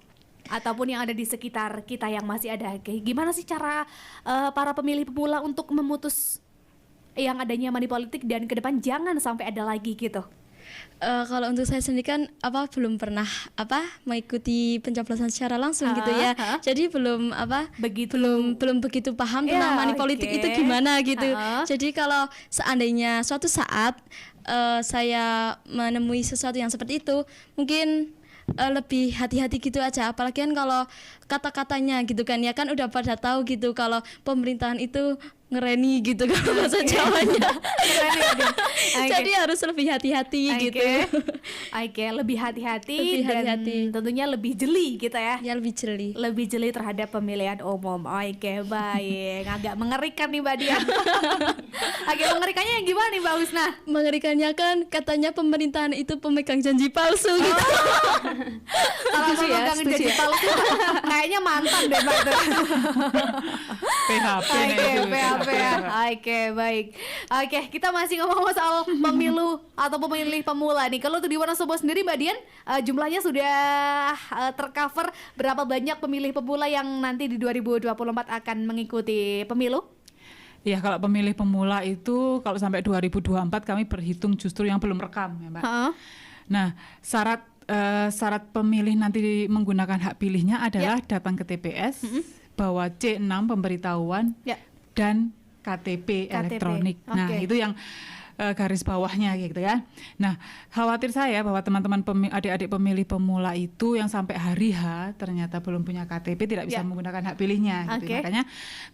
Speaker 1: ataupun yang ada di sekitar kita yang masih ada? Gimana sih cara para pemilih pemula untuk memutus yang adanya money politik dan ke depan jangan sampai ada lagi gitu?
Speaker 4: Kalau untuk saya sendiri kan belum pernah mengikuti pencoblosan secara langsung gitu ya. Jadi belum belum begitu paham
Speaker 1: Ya,
Speaker 4: tentang money politik
Speaker 1: oke.
Speaker 4: itu gimana gitu.
Speaker 1: Ha-ha.
Speaker 4: Jadi kalau seandainya suatu saat saya menemui sesuatu yang seperti itu, mungkin lebih hati-hati gitu aja. Apalagi kan kalau kata-katanya gitu kan ya, kan udah pada tahu gitu kalau pemerintahan itu ngereni gitu kalau bahasa Jawanya. Jadi harus lebih hati-hati gitu.
Speaker 1: Oke, lebih hati-hati
Speaker 4: Lebih
Speaker 1: dan
Speaker 4: hati-hati.
Speaker 1: tentunya lebih jeli gitu ya.
Speaker 4: Ya lebih jeli.
Speaker 1: Lebih jeli terhadap pemilihan umum. Oke, baik. Agak mengerikan nih Mbak Dian. Agak mengerikannya yang gimana nih Mbak Husna?
Speaker 4: Mengerikannya kan katanya pemerintahan itu pemegang janji palsu gitu.
Speaker 1: Kalau
Speaker 3: Setuju ya,
Speaker 1: memegang
Speaker 3: setuju
Speaker 1: janji
Speaker 3: ya.
Speaker 1: palsu kayaknya mantan deh Mbak tuh.
Speaker 2: PHP nih
Speaker 1: Oke,
Speaker 2: itu.
Speaker 1: PHP ya. Oke, baik. Oke, kita masih ngomong soal pemilu atau pemilih pemula nih. Kalau tuh di Wonosobo sendiri Mbak Dian, jumlahnya sudah tercover berapa banyak pemilih pemula yang nanti di 2024 akan mengikuti pemilu?
Speaker 2: Ya kalau pemilih pemula itu kalau sampai 2024 kami berhitung justru yang belum rekam ya Mbak.
Speaker 1: Heeh.
Speaker 2: Nah syarat pemilih nanti menggunakan hak pilihnya adalah datang ke TPS, bawa C6 pemberitahuan
Speaker 1: Ya.
Speaker 2: dan KTP elektronik. Nah
Speaker 1: Oke.
Speaker 2: itu yang garis bawahnya gitu ya. Nah khawatir saya bahwa teman-teman adik-adik pemilih pemula itu yang sampai hari H ternyata belum punya KTP tidak bisa
Speaker 1: Ya.
Speaker 2: menggunakan hak pilihnya. Gitu.
Speaker 1: Oke.
Speaker 2: Makanya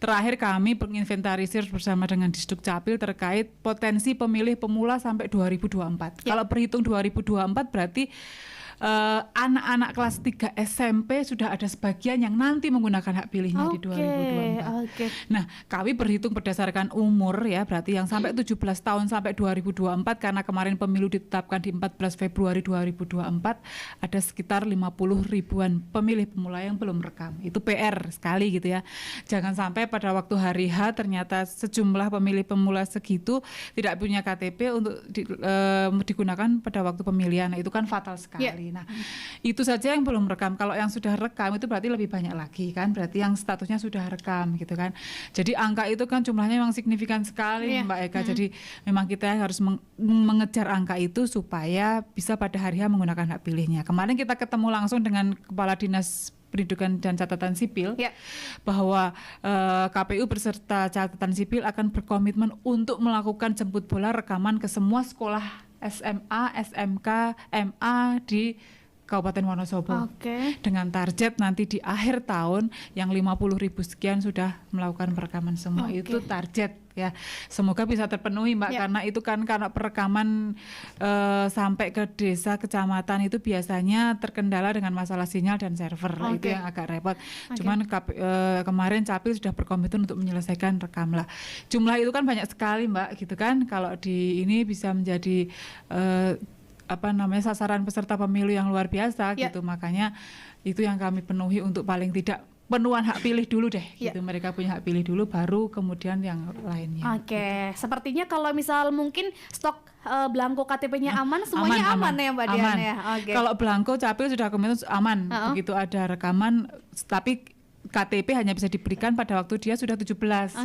Speaker 2: terakhir kami menginventarisir bersama dengan Disduk Capil terkait potensi pemilih pemula sampai 2024.
Speaker 1: Ya.
Speaker 2: Kalau berhitung 2024 berarti anak-anak kelas 3 SMP sudah ada sebagian yang nanti menggunakan hak pilihnya di 2024.
Speaker 1: Oke.
Speaker 2: Nah, kami berhitung berdasarkan umur ya, berarti yang sampai 17 tahun sampai 2024 karena kemarin pemilu ditetapkan di 14 Februari 2024 ada sekitar 50 ribuan pemilih pemula yang belum rekam. Itu PR sekali gitu ya. Jangan sampai pada waktu hari H ternyata sejumlah pemilih pemula segitu tidak punya KTP untuk digunakan pada waktu pemilihan. Nah, itu kan fatal sekali. Nah, itu saja yang belum rekam. Kalau yang sudah rekam itu berarti lebih banyak lagi kan, berarti yang statusnya sudah rekam gitu kan. Jadi angka itu kan jumlahnya memang signifikan sekali
Speaker 1: Iya.
Speaker 2: Mbak Eka. Jadi memang kita harus mengejar angka itu supaya bisa pada hari H menggunakan hak pilihnya. Kemarin kita ketemu langsung dengan Kepala Dinas Pendidikan dan Catatan Sipil
Speaker 1: Ya.
Speaker 2: bahwa KPU beserta catatan sipil akan berkomitmen untuk melakukan jemput bola rekaman ke semua sekolah SMA, SMK, MA di Kabupaten Wonosobo.
Speaker 1: Oke.
Speaker 2: Dengan target nanti di akhir tahun yang 50.000 sekian sudah melakukan perekaman semua.
Speaker 1: Oke.
Speaker 2: Itu target ya. Semoga bisa terpenuhi Mbak,
Speaker 1: Ya.
Speaker 2: karena itu kan karena perekaman sampai ke desa, kecamatan itu biasanya terkendala dengan masalah sinyal dan server. Itu
Speaker 1: Oke.
Speaker 2: yang agak repot. Cuman kemarin Capil sudah berkomitmen untuk menyelesaikan rekam lah. Jumlah itu kan banyak sekali Mbak gitu kan. Kalau di ini bisa menjadi sasaran peserta pemilu yang luar biasa
Speaker 1: Ya.
Speaker 2: gitu. Makanya itu yang kami penuhi untuk paling tidak penuhan hak pilih dulu deh
Speaker 1: Ya.
Speaker 2: gitu. Mereka punya hak pilih dulu baru kemudian yang lainnya.
Speaker 1: Oke, sepertinya kalau misal mungkin stok belangko KTP-nya aman, semuanya aman, ya Mbak Dian ya. Oke.
Speaker 2: Kalau belangko Capil sudah komitmen aman.
Speaker 1: Uh-uh.
Speaker 2: Begitu ada rekaman, tapi KTP hanya bisa diberikan pada waktu dia sudah 17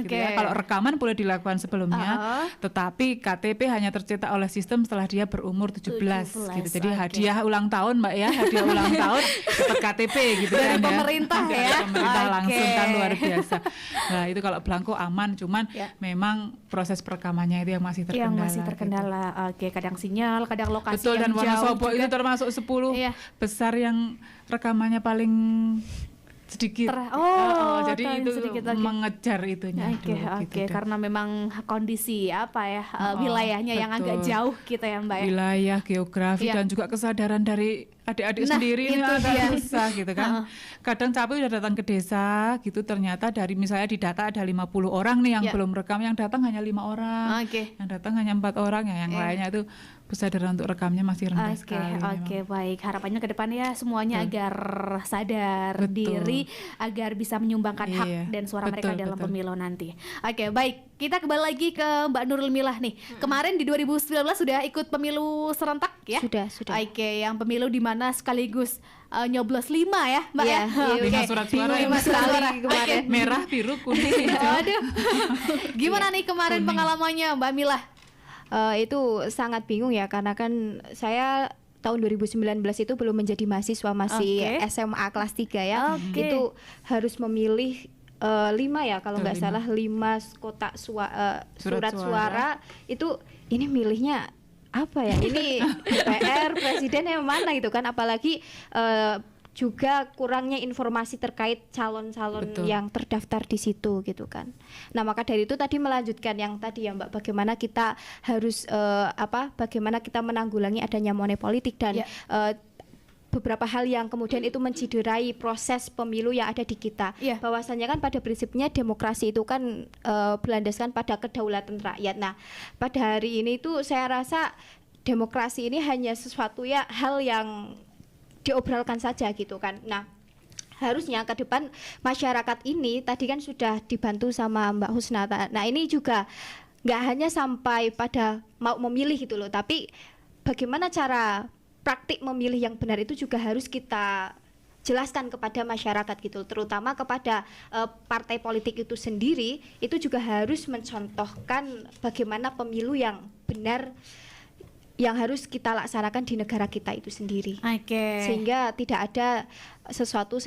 Speaker 2: gitu ya.
Speaker 1: Oke.
Speaker 2: Kalau rekaman boleh dilakukan sebelumnya, tetapi KTP hanya tercetak oleh sistem setelah dia berumur 17 gitu. Jadi
Speaker 1: oke.
Speaker 2: hadiah ulang tahun Mbak ya, hadiah ulang tahun dapat KTP gitu
Speaker 1: Dari
Speaker 2: kan ya.
Speaker 1: pemerintah ya.
Speaker 2: Dari pemerintah
Speaker 1: Oke.
Speaker 2: langsung kan, luar biasa. Nah, itu kalau belangko aman, cuman
Speaker 1: Ya.
Speaker 2: memang proses perekamannya itu yang masih terkendala.
Speaker 1: Yang masih
Speaker 2: gitu.
Speaker 1: terkendala. Oke, kadang sinyal, kadang lokasi
Speaker 2: Betul,
Speaker 1: yang
Speaker 2: dan
Speaker 1: jauh
Speaker 2: Wonosobo
Speaker 1: juga.
Speaker 2: itu termasuk 10
Speaker 1: Iya.
Speaker 2: besar yang rekamannya paling sedikit. Jadi
Speaker 1: paling
Speaker 2: itu
Speaker 1: sedikit, oke.
Speaker 2: mengejar itunya
Speaker 1: Oke,
Speaker 2: dulu,
Speaker 1: oke,
Speaker 2: gitu deh.
Speaker 1: karena memang kondisi apa ya, wilayahnya yang agak
Speaker 2: betul.
Speaker 1: jauh gitu ya Mbak ya.
Speaker 2: Wilayah, geografi,
Speaker 1: Iya.
Speaker 2: dan juga kesadaran dari adik-adik
Speaker 1: Nah,
Speaker 2: sendiri ini
Speaker 1: itu
Speaker 2: agak
Speaker 1: dia.
Speaker 2: susah gitu kan. Kadang capek udah datang ke desa gitu, ternyata dari misalnya di data ada 50 orang nih yang
Speaker 1: Ya.
Speaker 2: belum rekam, yang datang hanya 5 orang,
Speaker 1: Oke.
Speaker 2: yang datang hanya 4 orang, ya yang lainnya itu kesadaran untuk rekamnya masih rendah
Speaker 1: Oke,
Speaker 2: sekali.
Speaker 1: oke, baik. Harapannya ke depan ya semuanya agar sadar
Speaker 2: Betul.
Speaker 1: diri, agar bisa menyumbangkan hak
Speaker 2: Iya,
Speaker 1: dan suara mereka
Speaker 2: betul,
Speaker 1: dalam
Speaker 2: betul.
Speaker 1: pemilu nanti. Oke, baik. Kita kembali lagi ke Mbak Nurul Milah nih. Kemarin di 2019 sudah ikut pemilu serentak ya?
Speaker 3: Sudah.
Speaker 1: Oke, yang pemilu di mana sekaligus nyoblos 5 ya, Mbak
Speaker 3: Iya,
Speaker 1: ya?
Speaker 3: iya,
Speaker 1: Oke.
Speaker 2: 5 surat suara ya.
Speaker 1: 5 surat suara.
Speaker 3: Kemarin.
Speaker 1: Oke.
Speaker 2: Merah, biru, kuning, hijau.
Speaker 1: Aduh. Gimana nih kemarin pengalamannya Mbak Milah?
Speaker 3: Itu sangat bingung ya, karena kan saya tahun 2019 itu belum menjadi mahasiswa, masih
Speaker 1: Oke.
Speaker 3: SMA kelas 3 ya.
Speaker 1: Oke.
Speaker 3: Itu harus memilih 5 ya kalau
Speaker 2: Betul,
Speaker 3: nggak
Speaker 2: 5.
Speaker 3: salah, 5 kotak surat
Speaker 2: Surat
Speaker 3: suara. Itu ini milihnya apa ya? Ini DPR, presiden yang mana gitu kan, apalagi juga kurangnya informasi terkait calon-calon
Speaker 2: Betul.
Speaker 3: yang terdaftar di situ gitu kan. Nah, maka dari itu tadi melanjutkan yang tadi ya Mbak, bagaimana kita harus bagaimana kita menanggulangi adanya money politik dan
Speaker 1: Ya.
Speaker 3: beberapa hal yang kemudian itu menciderai proses pemilu yang ada di kita.
Speaker 1: Iya.
Speaker 3: Bahwasanya kan pada prinsipnya demokrasi itu kan berlandaskan pada kedaulatan rakyat. Nah, pada hari ini itu saya rasa demokrasi ini hanya sesuatu ya hal yang diobrolkan saja gitu kan. Nah, harusnya ke depan masyarakat ini tadi kan sudah dibantu sama Mbak Husna. Nah, ini juga nggak hanya sampai pada mau memilih gitu loh, tapi bagaimana cara praktik memilih yang benar itu juga harus kita jelaskan kepada masyarakat gitu, terutama kepada partai politik itu sendiri. Itu juga harus mencontohkan bagaimana pemilu yang benar yang harus kita laksanakan di negara kita itu sendiri.
Speaker 1: Oke.
Speaker 3: Sehingga tidak ada sesuatu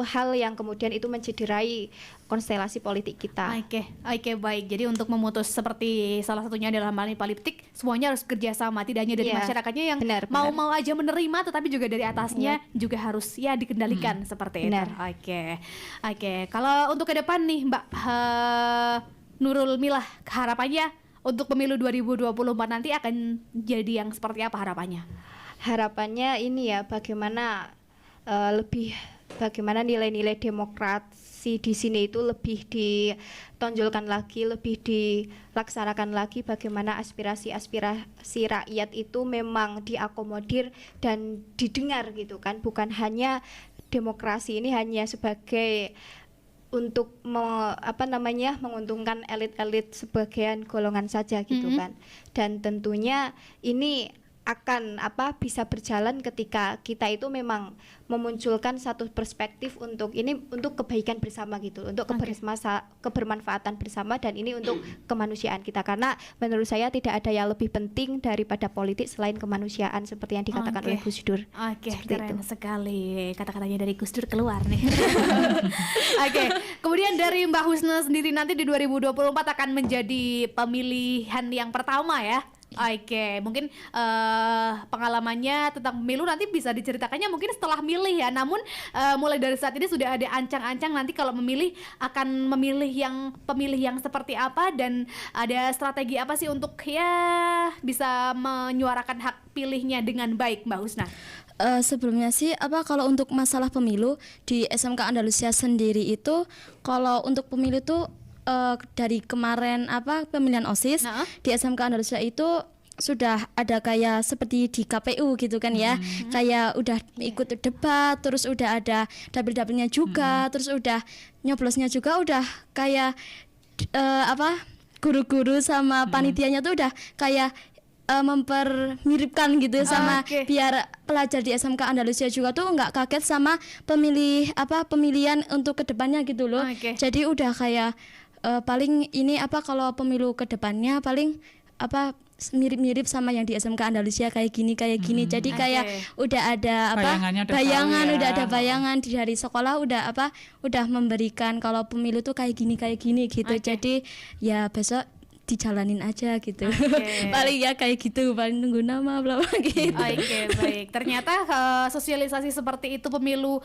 Speaker 3: hal yang kemudian itu mencederai konstelasi politik kita.
Speaker 1: Oke, baik. Jadi untuk memutus seperti salah satunya adalah money politik, semuanya harus kerjasama, tidak hanya dari
Speaker 3: Iya,
Speaker 1: masyarakatnya yang
Speaker 3: benar.
Speaker 1: mau aja menerima, tetapi juga dari atasnya juga harus ya dikendalikan seperti
Speaker 3: Benar.
Speaker 1: itu. Oke. Kalau untuk ke depan nih Mbak Nurul Milah, harapannya untuk pemilu 2024 nanti akan jadi yang seperti apa harapannya?
Speaker 3: Harapannya ini ya, bagaimana bagaimana nilai-nilai demokrasi di sini itu lebih ditonjolkan lagi, lebih dilaksanakan lagi, bagaimana aspirasi rakyat itu memang diakomodir dan didengar gitu kan, bukan hanya demokrasi ini hanya sebagai untuk menguntungkan elit-elit sebagian golongan saja gitu kan. Dan tentunya ini akan bisa berjalan ketika kita itu memang memunculkan satu perspektif untuk kebaikan bersama gitu, untuk kebermanfaatan bersama, dan ini untuk kemanusiaan kita, karena menurut saya tidak ada yang lebih penting daripada politik selain kemanusiaan seperti yang dikatakan oleh Gus Dur.
Speaker 1: Oke,
Speaker 3: Seperti
Speaker 1: keren
Speaker 3: itu.
Speaker 1: sekali kata-katanya dari Gus Dur keluar nih. Oke, kemudian dari Mbak Husna sendiri nanti di 2024 akan menjadi pemilihan yang pertama ya. Oke, mungkin pengalamannya tentang pemilu nanti bisa diceritakannya mungkin setelah milih ya. Namun mulai dari saat ini sudah ada ancang-ancang nanti kalau memilih akan memilih pemilih yang seperti apa, dan ada strategi apa sih untuk ya bisa menyuarakan hak pilihnya dengan baik, Mbak Husna?
Speaker 4: Sebelumnya sih kalau untuk masalah pemilu di SMK Andalusia sendiri itu, kalau untuk pemilu tuh dari kemarin pemilihan OSIS di SMK Andalusia itu sudah ada kayak seperti di KPU gitu kan ya, kayak udah ikut debat, terus udah ada dapil-dapilnya juga, terus udah nyoblosnya juga udah kayak guru-guru sama panitianya tuh udah kayak mempermiripkan gitu sama
Speaker 1: Oke.
Speaker 4: biar pelajar di SMK Andalusia juga tuh nggak kaget sama pemilihan untuk kedepannya gitu loh.
Speaker 1: Oke.
Speaker 4: Jadi udah kayak paling ini kalau pemilu kedepannya paling mirip-mirip sama yang di SMK Andalusia kayak gini. Jadi kayak udah ada
Speaker 2: Bayangannya udah tahu
Speaker 4: bayangan,
Speaker 2: ya.
Speaker 4: udah ada bayangan dari sekolah udah memberikan kalau pemilu tuh kayak gini gitu.
Speaker 1: Oke.
Speaker 4: Jadi ya besok dijalanin aja gitu.
Speaker 1: Oke.
Speaker 4: Paling ya kayak gitu, paling nunggu nama bla bla gitu.
Speaker 1: Oke, baik. Ternyata sosialisasi seperti itu pemilu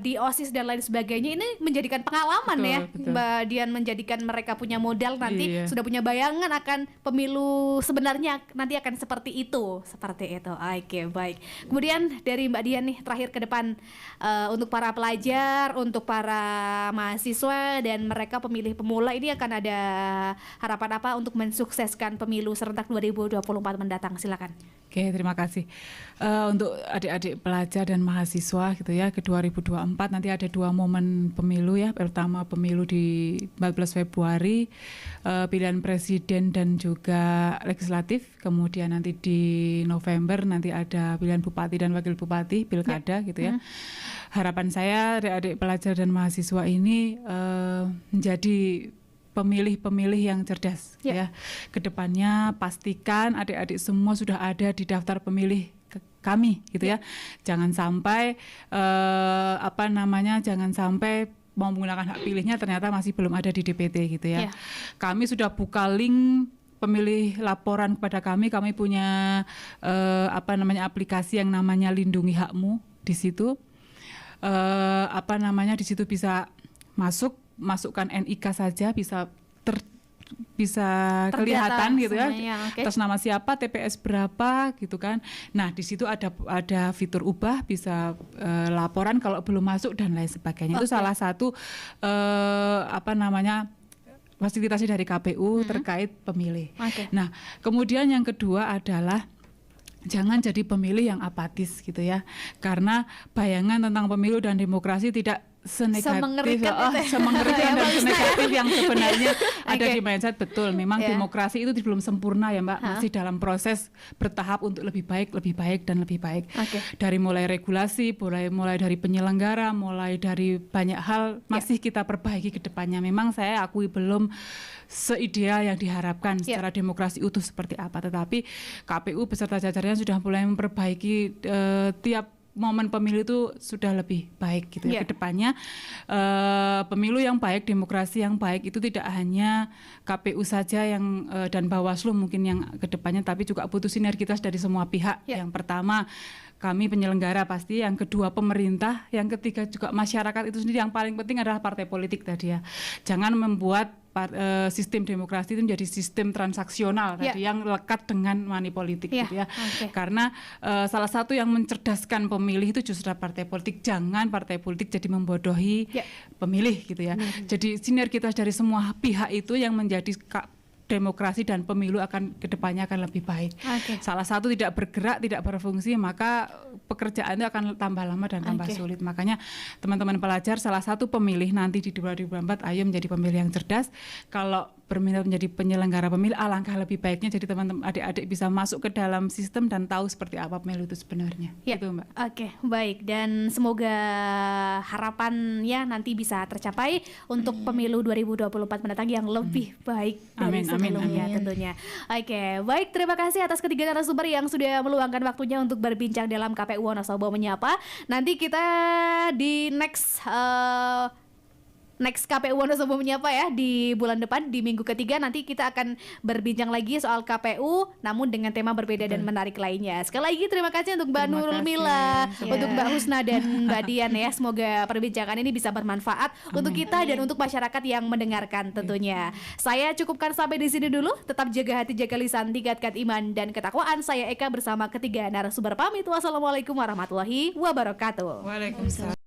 Speaker 1: di OSIS dan lain sebagainya ini menjadikan pengalaman
Speaker 2: Betul,
Speaker 1: ya.
Speaker 2: betul.
Speaker 1: Mbak Dian menjadikan mereka punya modal nanti
Speaker 2: Iya.
Speaker 1: sudah punya bayangan akan pemilu sebenarnya nanti akan seperti itu. Oke, baik. Kemudian dari Mbak Dian nih terakhir ke depan untuk para pelajar, untuk para mahasiswa dan mereka pemilih pemula ini akan ada harapan apa untuk mensukseskan pemilu serentak 2024 mendatang? Silakan.
Speaker 2: Oke, terima kasih. Untuk adik-adik pelajar dan mahasiswa gitu ya, ke 2024 nanti ada 2 momen pemilu ya. Pertama pemilu di 14 Februari, pilihan presiden dan juga legislatif. Kemudian nanti di November nanti ada pilihan bupati dan wakil bupati, pilkada gitu ya. Harapan saya adik-adik pelajar dan mahasiswa ini menjadi pemilih-pemilih yang cerdas ya. Kedepannya pastikan adik-adik semua sudah ada di daftar pemilih kami gitu ya. Jangan sampai jangan sampai mau menggunakan hak pilihnya ternyata masih belum ada di DPT gitu ya. Kami sudah buka link pemilih laporan kepada kami punya aplikasi yang namanya Lindungi Hakmu di situ. Di situ bisa masukkan NIK saja bisa kelihatan gitu ya. Atas nama siapa, TPS berapa gitu kan. Nah, di situ ada fitur ubah, bisa laporan kalau belum masuk dan lain sebagainya. Itu salah satu fasilitasi dari KPU terkait pemilih. Nah, kemudian yang kedua adalah jangan jadi pemilih yang apatis gitu ya. Karena bayangan tentang pemilu dan demokrasi tidak senegatif semengerikan dan senegatif yang sebenarnya ada di mindset. Betul, memang demokrasi itu belum sempurna ya Mbak, masih dalam proses bertahap untuk lebih baik dan lebih baik. Dari mulai regulasi, mulai dari penyelenggara, mulai dari banyak hal masih kita perbaiki ke depannya. Memang saya akui belum seideal yang diharapkan secara demokrasi utuh seperti apa, tetapi KPU beserta jajarannya sudah mulai memperbaiki tiap momen pemilu itu sudah lebih baik gitu ya. Kedepannya pemilu yang baik, demokrasi yang baik itu tidak hanya KPU saja yang dan Bawaslu mungkin yang kedepannya, tapi juga butuh sinergitas dari semua pihak. Yang pertama kami penyelenggara pasti, yang kedua pemerintah, yang ketiga juga masyarakat itu sendiri. Yang paling penting adalah partai politik tadi ya. Jangan membuat sistem demokrasi itu menjadi sistem transaksional tadi yang lekat dengan money politik gitu ya. Karena salah satu yang mencerdaskan pemilih itu justru partai politik. Jangan partai politik jadi membodohi pemilih gitu ya. Jadi sinergitas dari semua pihak itu yang menjadi demokrasi dan pemilu kedepannya akan lebih baik. Salah satu tidak bergerak, tidak berfungsi, maka pekerjaan itu akan tambah lama dan tambah sulit. Makanya teman-teman pelajar, salah satu pemilih nanti di 2024, ayo menjadi pemilih yang cerdas. Kalau berminat menjadi penyelenggara pemilu, alangkah lebih baiknya jadi teman-teman adik-adik bisa masuk ke dalam sistem dan tahu seperti apa pemilu itu sebenarnya. Gitu Mbak.
Speaker 1: Baik, dan semoga harapannya nanti bisa tercapai untuk pemilu 2024 mendatang yang lebih baik dari sebelumnya tentunya. Baik, terima kasih atas ketiga narasumber yang sudah meluangkan waktunya untuk berbincang dalam KPU Wonosobo Menyapa. Nanti kita di next KPU Wonosobo Menyapa ya di bulan depan, di minggu ketiga nanti kita akan berbincang lagi soal KPU namun dengan tema berbeda dan menarik lainnya. Sekali lagi terima kasih untuk Mbak Nurul Mila, untuk Mbak Husna dan Mbak Dian ya. Semoga perbincangan ini bisa bermanfaat untuk kita dan untuk masyarakat yang mendengarkan tentunya. Saya cukupkan sampai di sini dulu. Tetap jaga hati, jaga lisan, tingkatkan iman dan ketakwaan. Saya Eka bersama ketiga narasumber pamit. Wassalamualaikum warahmatullahi wabarakatuh.
Speaker 2: Waalaikumsalam.